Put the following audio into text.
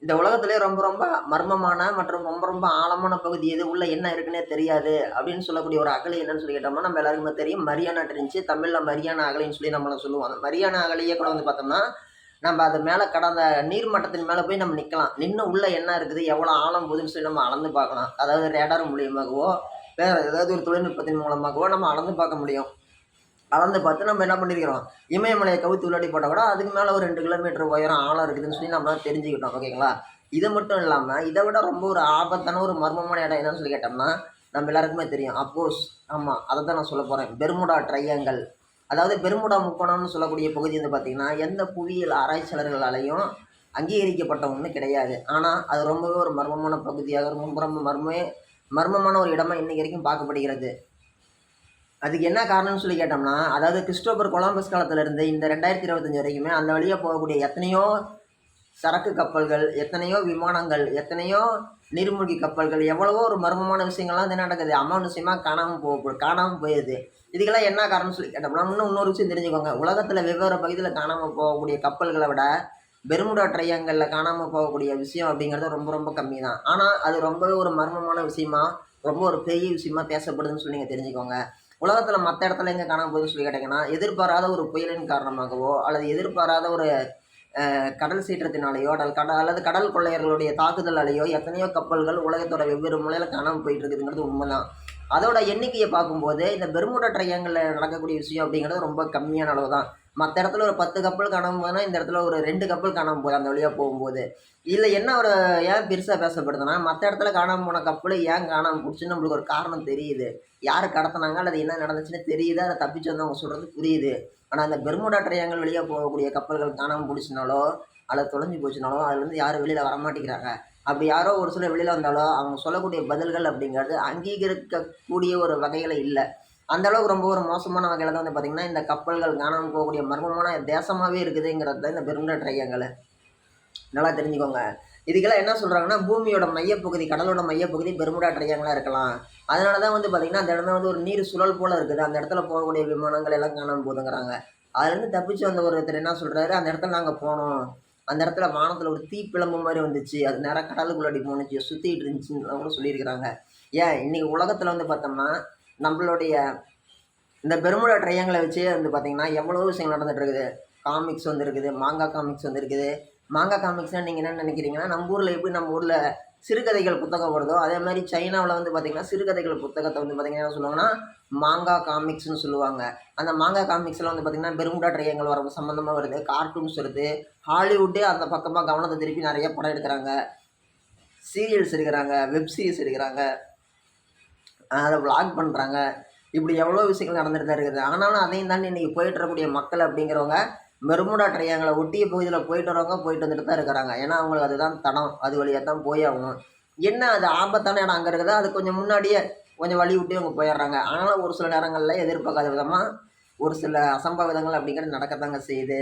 இந்த உலகத்திலே ரொம்ப ரொம்ப மர்மமான மற்றும் ரொம்ப ரொம்ப ஆழமான பகுதி எது, உள்ள என்ன இருக்குன்னே தெரியாது அப்படின்னு சொல்லக்கூடிய ஒரு அகழி என்னன்னு சொல்லி கேட்டோம்னா, நம்ம எல்லாருக்குமே தெரியும் மரியானா ட்ரென்ச். தமிழ்ல மரியானா அகழின்னு சொல்லி நம்மள சொல்லுவோம். அந்த மரியானா அகழியே கூட வந்து பார்த்தோம்னா, நம்ம அது மேல கடந்த நீர் மட்டத்தின் மேல போய் நம்ம நிக்கலாம். நின்னு உள்ள என்ன இருக்குது, எவ்வளோ ஆழம் போகுதுன்னு சொல்லி நம்ம அளந்து பார்க்கலாம். அதாவது ரேடார் மூலியமாகவோ, வேற ஏதாவது ஒரு தொழில்நுட்பத்தின் மூலமாகவோ நம்ம அளந்து பார்க்க முடியும். அளந்து பார்த்து நம்ம என்ன பண்ணியிருக்கிறோம், இமயமலையை கவுத்து உள்ளாடி போட்டால் கூட அதுக்கு மேலே ஒரு 2 கிலோமீட்டர் உயரம் ஆழம் இருக்குதுன்னு சொல்லி நம்ம தெரிஞ்சுக்கிட்டோம். ஓகேங்களா? இது மட்டும் இல்லாமல் இதை விட ரொம்ப ஒரு ஆபத்தான ஒரு மர்மமான இடம் என்னன்னு சொல்லி கேட்டோம்னா, நம்ம எல்லாருக்குமே தெரியும். அப்கோர்ஸ் ஆமாம், அதை தான் நான் சொல்ல போகிறேன். Bermuda triangle. அதாவது பெர்முடா முக்கோணம்னு சொல்லக்கூடிய பகுதி வந்து பார்த்திங்கன்னா, எந்த புவியியல் ஆராய்ச்சியாளர்களாலையும் அங்கீகரிக்கப்பட்ட ஒன்று கிடையாது. ஆனால் அது ரொம்பவே ஒரு மர்மமான பகுதியாக, ரொம்ப ரொம்ப மர்மமான ஒரு இடமா இன்றைக்கு வரைக்கும் பார்க்கப்படுகிறது. அதுக்கு என்ன காரணம்னு சொல்லி கேட்டோம்னா, அதாவது கிறிஸ்டோபர் கொலம்பஸ் காலத்திலேருந்து இந்த 2025 வரைக்குமே அந்த வழியா போகக்கூடிய எத்தனையோ சரக்கு கப்பல்கள், எத்தனையோ விமானங்கள், எத்தனையோ நீர்மூழ்கி கப்பல்கள், எவ்வளவோ ஒரு மர்மமான விஷயங்கள்லாம் வந்து நடக்குது. அமானுஷ்யமா காணாம போயிடுது. இதுக்கெல்லாம் என்ன காரணம்னு சொல்லி கேட்டோம்னா, இன்னொரு விஷயம் தெரிஞ்சுக்கோங்க. உலகத்தில் வெவ்வேறு பகுதியில் காணாம போகக்கூடிய கப்பல்களை விட, பெர்முடா ட்ரையாங்கல்ல காணாம போகக்கூடிய விஷயம் அப்படிங்கிறது ரொம்ப ரொம்ப கம்மி தான். ஆனால் அது ரொம்பவே ஒரு மர்மமான விஷயமா, ரொம்ப ஒரு பெரிய விஷயமா பேசப்படுதுன்னு சொல்லி நீங்கள் தெரிஞ்சுக்கோங்க. உலகத்தில் மற்ற இடத்துல எங்கே காணாம போகுதுன்னு சொல்லி கேட்டிங்கன்னா, எதிர்பாராத ஒரு புயலின் காரணமாகவோ, அல்லது எதிர்பாராத ஒரு கடல் சீற்றத்தினாலேயோ, அல்லது கடல் கொள்ளையர்களுடைய தாக்குதலாலேயோ எத்தனையோ கப்பல்கள் உலகத்தோட வெவ்வேறு மூலையில் காணாமல் போயிட்டு இருக்குதுங்கிறது உண்மைதான். அதோட எண்ணிக்கையை பார்க்கும்போது இந்த பெர்முடா ட்ரையாங்கல்ல நடக்கக்கூடிய விஷயம் அப்படிங்கிறது ரொம்ப கம்மியான அளவு தான். மற்ற இடத்துல ஒரு 10 கப்பல் காணாமல் போதுன்னா, இந்த இடத்துல ஒரு 2 கப்பல் காணாமல் போகுது அந்த வழியாக போகும்போது. இதில் என்ன ஒரு ஏன் பெருசாக பேசப்படுதுன்னா, மற்ற இடத்துல காணாமல் போன கப்பல் ஏன் காணாமல் போச்சுன்னு நம்மளுக்கு ஒரு காரணம் தெரியுது. யார் கடத்தினாங்க அல்லது என்ன நடந்துச்சுன்னு தெரியுது. அதை தப்பிச்சு வந்தவங்க சொல்கிறது புரியுது. ஆனால் அந்த பெர்முடா ட்ரையாங்கல் வழியாக போகக்கூடிய கப்பல்கள் காணாமல் போச்சுனாலோ அல்லது தொலைஞ்சு போச்சுனாலோ அதுலேருந்து யாரும் வெளியில் வரமாட்டேங்கிறாங்க. அப்படி யாரோ ஒரு சில வெளியில் வந்தாலோ அவங்க சொல்லக்கூடிய பதில்கள் அப்படிங்கிறது அங்கீகரிக்கக்கூடிய ஒரு வகையில் இல்லை. அந்த அளவுக்கு ரொம்ப ஒரு மோசமான வகையில் தான் வந்து பார்த்திங்கன்னா இந்த கப்பல்கள் காணாமல் போகக்கூடிய மர்மமான தேசமாகவே இருக்குதுங்கிறது தான் இந்த பெர்முடா ட்ரையாங்கல். நல்லா தெரிஞ்சுக்கோங்க. இதுக்கெல்லாம் என்ன சொல்கிறாங்கன்னா, பூமியோட மையப்பகுதி, கடலோட மையப்பகுதி பெர்முடா ட்ரையாங்கலாக இருக்கலாம். அதனால தான் வந்து பார்த்திங்கன்னா அந்த இடத்துல வந்து ஒரு நீர் சுழல் போல் இருக்குது. அந்த இடத்துல போகக்கூடிய விமானங்கள் எல்லாம் காணாமல் போகுதுங்கிறாங்க. அதுலேருந்து தப்பிச்சு வந்த ஒருத்தர் என்ன சொல்கிறாரு, அந்த இடத்துல நாங்கள் போனோம். அந்த இடத்துல வானத்தில் ஒரு தீப்பிழம்பு மாதிரி வந்துச்சு. அது நேராக கடலுக்குள்ளாடி போணுச்சு, சுற்றிட்டு இருந்துச்சுன்னு கூட சொல்லியிருக்கிறாங்க. ஏன் இன்றைக்கி உலகத்தில் வந்து பார்த்தோம்னா, நம்மளுடைய இந்த பெர்முடா ட்ரையாங்கலை வச்சே வந்து பார்த்திங்கன்னா எவ்வளோ விஷயங்கள் நடந்துகிட்டு இருக்குது. காமிக்ஸ் வந்துருக்குது, மாங்கா காமிக்ஸ் வந்துருக்குது. மாங்கா காமிக்ஸ்னால் நீங்கள் என்ன நினைக்கிறீங்கன்னா, நம்ம ஊரில் எப்படி நம்ம ஊரில் சிறுகதைகள் புத்தகம் வருதோ, அதே மாதிரி சைனாவில் வந்து பார்த்திங்கன்னா சிறுகதைகள் புத்தகத்தை வந்து பார்த்திங்கன்னா என்ன சொல்லுவாங்கன்னா, மாங்கா காமிக்ஸ்னு சொல்லுவாங்க. அந்த மாங்கா காமிக்ஸில் வந்து பார்த்திங்கன்னா பெர்முடா ட்ரையாங்கல் வர சம்மந்தமாக வருது, கார்ட்டூன்ஸ் வருது. ஹாலிவுட்டே அந்த பக்கமாக கவனத்தை திருப்பி நிறைய படம் எடுக்கிறாங்க, சீரியல்ஸ் எடுக்கிறாங்க, வெப் சீரிஸ் எடுக்கிறாங்க, அதை விளாக் பண்ணுறாங்க. இப்படி எவ்வளோ விஷயங்கள் நடந்துட்டு தான் இருக்குது. ஆனாலும் அதையும் தாண்டி இன்றைக்கி போயிட்டு இருக்கக்கூடிய மக்கள் அப்படிங்கிறவங்க பெர்முடா ட்ரையாங்கலை ஒட்டிய பகுதியில் போயிட்டு வரவங்க போயிட்டு வந்துட்டு தான் இருக்கிறாங்க. ஏன்னா அவங்களுக்கு அதுதான் தடம், அது வழியாக தான் போய் ஆகணும். என்ன அது ஆபத்தான இடம் அங்கே இருக்குதோ அது கொஞ்சம் முன்னாடியே கொஞ்சம் வழி விட்டு அவங்க போயிடுறாங்க. ஆனாலும் ஒரு சில நேரங்களில் எதிர்பார்க்காத விதமாக ஒரு சில அசம்பாவிதங்கள் அப்படிங்கிறது நடக்கத்தாங்க செய்யுது.